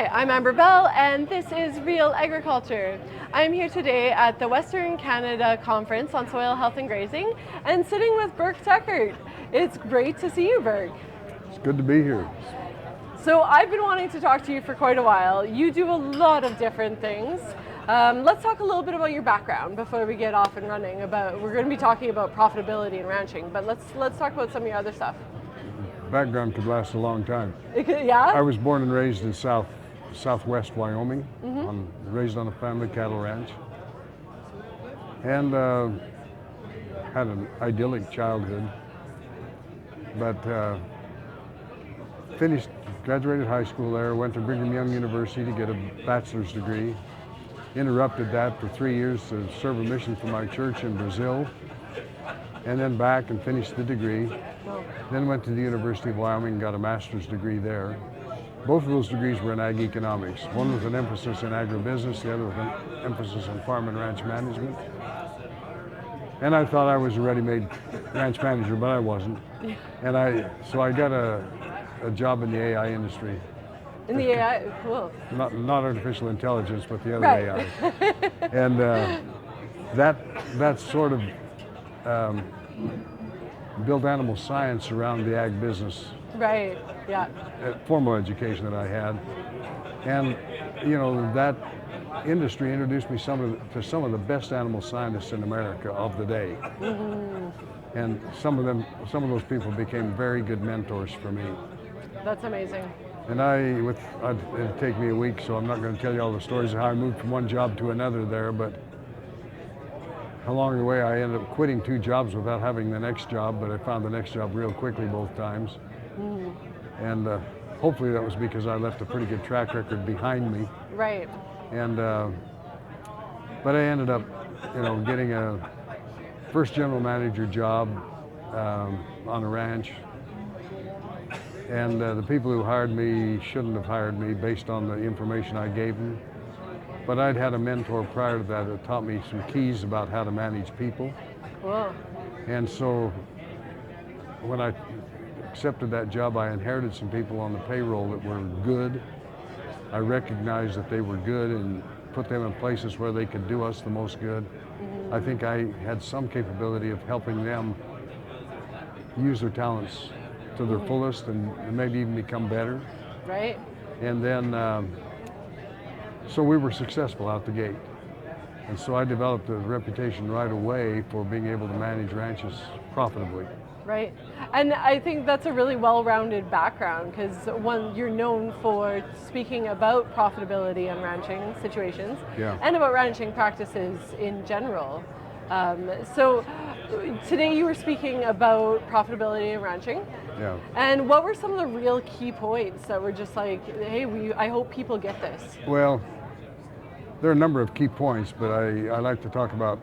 Hi, I'm Amber Bell, and this is Real Agriculture. I'm here today at the Western Canada Conference on Soil Health and Grazing, and sitting with Burke Teichert. It's great to see you, Burke. It's good to be here. So I've been wanting to talk to you for quite a while. You do a lot of different things. Let's talk a little bit about your background before we get off and running. We're going to be talking about profitability and ranching, but let's talk about some of your other stuff. Background could last a long time. Yeah? I was born and raised in southwest Wyoming, raised on a family cattle ranch, and had an idyllic childhood. But graduated high school there, went to Brigham Young University to get a bachelor's degree. Interrupted that for 3 years to serve a mission for my church in Brazil, and then back and finished the degree. Then went to the University of Wyoming and got a master's degree there. Both of those degrees were in ag economics. One with an emphasis in agribusiness, the other with an emphasis in farm and ranch management. And I thought I was a ready-made ranch manager, but I wasn't. So I got a job in the AI industry. In the AI, cool. Not artificial intelligence, but the other Right. AI. And that sort of built animal science around the ag business. Right, yeah. Formal education that I had. And, that industry introduced me to some of the best animal scientists in America of the day. And some of those people became very good mentors for me. That's amazing. And it'd take me a week, so I'm not going to tell you all the stories of how I moved from one job to another there, but along the way I ended up quitting 2 jobs without having the next job, but I found the next job real quickly both times. And hopefully that was because I left a pretty good track record behind me. Right. And but I ended up, getting a first general manager job on a ranch. And the people who hired me shouldn't have hired me based on the information I gave them. But I'd had a mentor prior to that taught me some keys about how to manage people. Cool. And so when I accepted that job, I inherited some people on the payroll that were good. I recognized that they were good and put them in places where they could do us the most good. I think I had some capability of helping them use their talents to their fullest and maybe even become better. Right. And then, so we were successful out the gate. And so I developed a reputation right away for being able to manage ranches profitably. Right. And I think that's a really well-rounded background because one, you're known for speaking about profitability and ranching situations and about ranching practices in general. So today you were speaking about profitability and ranching. Yeah. And what were some of the real key points that were just like, hey, I hope people get this? Well, there are a number of key points, but I like to talk about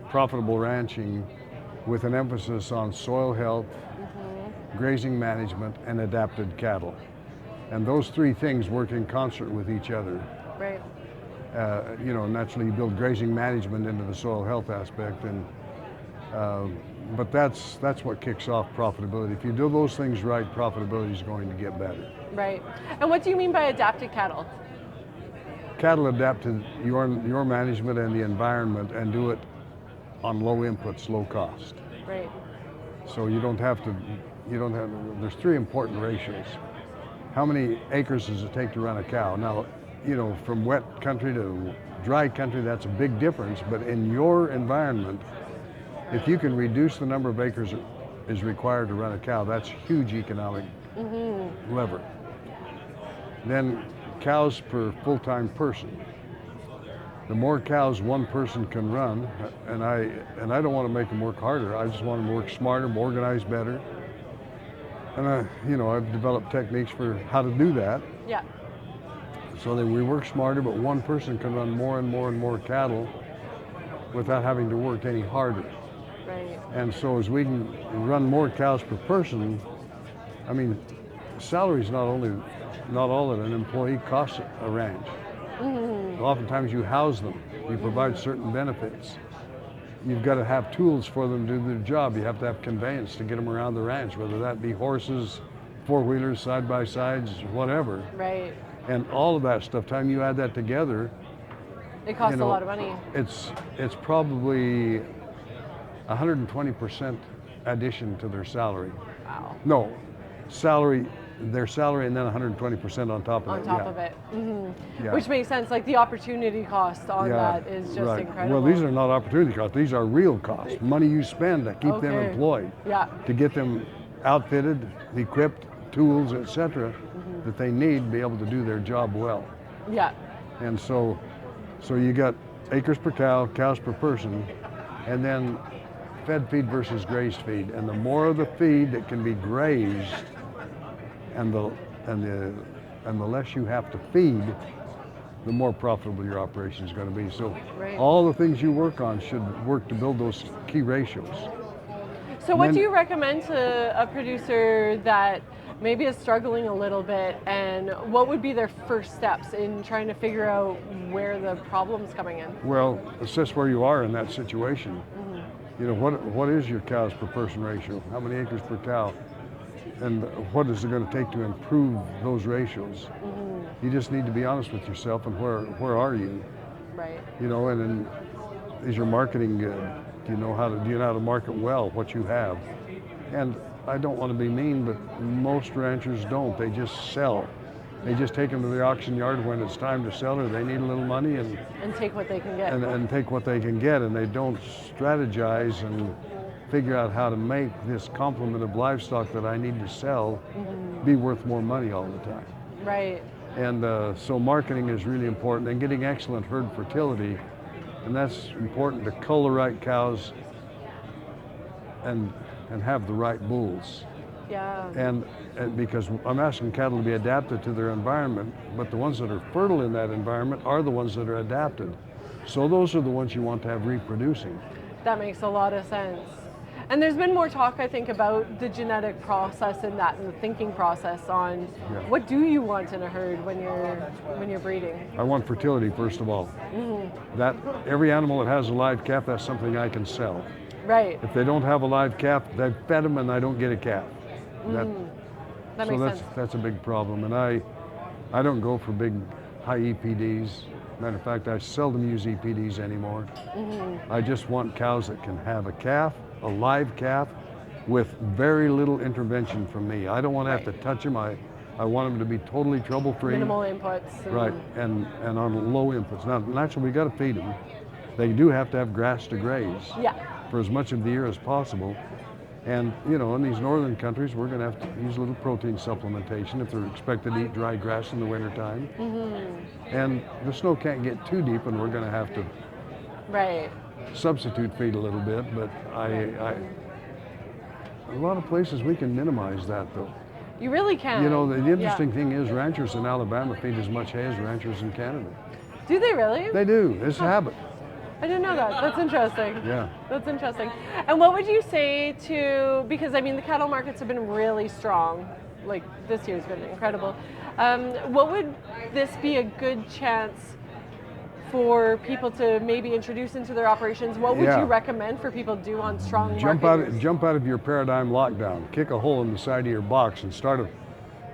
profitable ranching with an emphasis on soil health, grazing management, and adapted cattle. And those 3 things work in concert with each other. Right. Naturally you build grazing management into the soil health aspect, and but that's what kicks off profitability. If you do those things right, profitability is going to get better. Right. And what do you mean by adapted cattle? Cattle adapt to your management and the environment and do it on low inputs, low cost. Right. So there's 3 important ratios. How many acres does it take to run a cow? Now, from wet country to dry country, that's a big difference, but in your environment, if you can reduce the number of acres that is required to run a cow, that's a huge economic lever. Then cows per full-time person. The more cows one person can run, and I don't want to make them work harder. I just want them to work smarter, organized better. And I've developed techniques for how to do that. Yeah. So that we work smarter, but one person can run more and more and more cattle without having to work any harder. Right. And so as we can run more cows per person, salary is not all that an employee costs a ranch. Oftentimes you house them, you provide certain benefits. You've got to have tools for them to do their job. You have to have conveyance to get them around the ranch, whether that be horses, 4-wheelers, side-by-sides, whatever. Right. And all of that stuff, time you add that together, It costs a lot of money. It's probably 120% addition to their salary. Wow. No, their salary and then 120% on top of it. On top of it. Mm-hmm. Yeah. Which makes sense, like the opportunity cost on that is just incredible. Well, these are not opportunity costs, these are real costs. Money you spend to keep them employed. Yeah. To get them outfitted, equipped, tools, etc., that they need to be able to do their job well. Yeah. And so you got acres per cow, cows per person, and then fed feed versus grazed feed. And the more of the feed that can be grazed, and the less you have to feed, the more profitable your operation is going to be. So all the things you work on should work to build those key ratios. So what do you recommend to a producer that maybe is struggling a little bit, and what would be their first steps in trying to figure out where the problem's coming in? Well, assess where you are in that situation. You know, what is your cows per person ratio? How many acres per cow? And what is it going to take to improve those ratios? You just need to be honest with yourself and where are you? Right. You know, and then is your marketing good? Do you know how to market well what you have? And I don't want to be mean, but most ranchers don't. They just sell. They just take them to the auction yard when it's time to sell, or they need a little money and take what they can get. And take what they can get, and they don't strategize and figure out how to make this complement of livestock that I need to sell be worth more money all the time. Right. And so marketing is really important, and getting excellent herd fertility, and that's important to cull the right cows and have the right bulls. Yeah. And because I'm asking cattle to be adapted to their environment, but the ones that are fertile in that environment are the ones that are adapted. So those are the ones you want to have reproducing. That makes a lot of sense. And there's been more talk, I think, about the genetic process and the thinking process on what do you want in a herd when you're breeding? I want fertility, first of all. That every animal that has a live calf, that's something I can sell. Right. If they don't have a live calf, they've fed them and I don't get a calf. That makes sense. That's a big problem, and I don't go for big high EPDs. Matter of fact, I seldom use EPDs anymore. I just want cows that can have a calf, a live calf, with very little intervention from me. I don't want to have to touch them. I want them to be totally trouble-free. Minimal inputs. Right, and on low inputs. Now, naturally, we got to feed them. They do have to have grass to graze for as much of the year as possible. And, you know, in these northern countries, we're going to have to use a little protein supplementation if they're expected to eat dry grass in the wintertime. And the snow can't get too deep, and we're going to have to substitute feed a little bit. But a lot of places we can minimize that, though. You really can. You know, the interesting thing is ranchers in Alabama feed as much hay as ranchers in Canada. Do they really? They do. It's a habit. I didn't know that. That's interesting. Yeah. That's interesting. And what would you say to, because I mean the cattle markets have been really strong, like this year's been incredible. What would this be a good chance for people to maybe introduce into their operations? What would you recommend for people to do on strong markets? Jump out of your paradigm lockdown, kick a hole in the side of your box and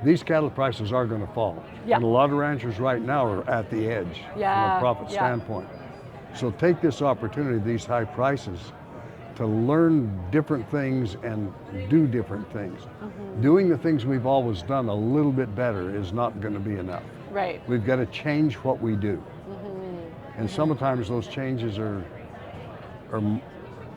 these cattle prices are going to fall. And a lot of ranchers right now are at the edge from a profit standpoint. So take this opportunity, these high prices, to learn different things and do different things. Doing the things we've always done a little bit better is not going to be enough. Right. We've got to change what we do. And sometimes those changes are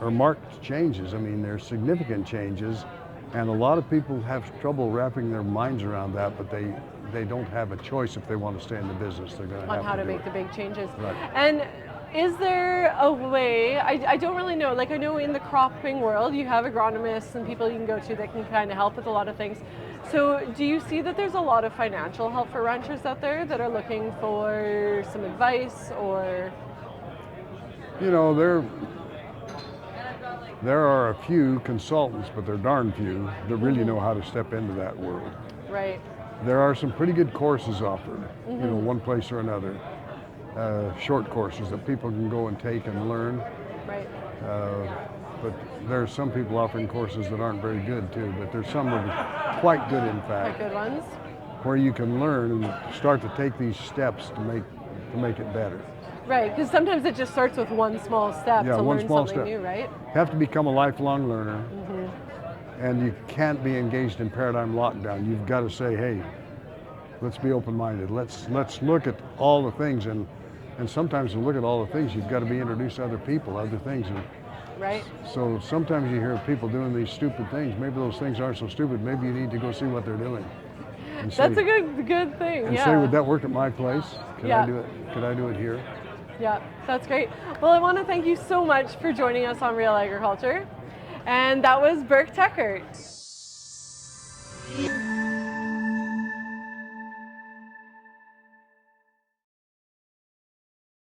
marked changes. I mean, they're significant changes, and a lot of people have trouble wrapping their minds around that, but they don't have a choice if they want to stay in the business. They're going to have on how to make it. the big changes. Right. And is there a way, I don't really know, like I know in the cropping world you have agronomists and people you can go to that can kind of help with a lot of things. So do you see that there's a lot of financial help for ranchers out there that are looking for some advice or? You know, there are a few consultants, but they're darn few, that really know how to step into that world. Right. There are some pretty good courses offered, you know, one place or another. Short courses that people can go and take and learn. Right. But there are some people offering courses that aren't very good too, but there's some that are quite good in fact. Quite good ones? where you can learn and start to take these steps to make it better. Right, because sometimes it just starts with one small step to learn something new, right? You have to become a lifelong learner, and you can't be engaged in paradigm lockdown. You've got to say, hey, let's be open-minded. Let's look at all the things, and sometimes to look at all the things, you've got to be introduced to other people, other things. And right. So sometimes you hear people doing these stupid things. Maybe those things aren't so stupid. Maybe you need to go see what they're doing. That's a good thing. And say, would that work at my place? Could I do it? Could I do it here? Yeah, that's great. Well, I want to thank you so much for joining us on Real Agriculture. And that was Burke Teichert.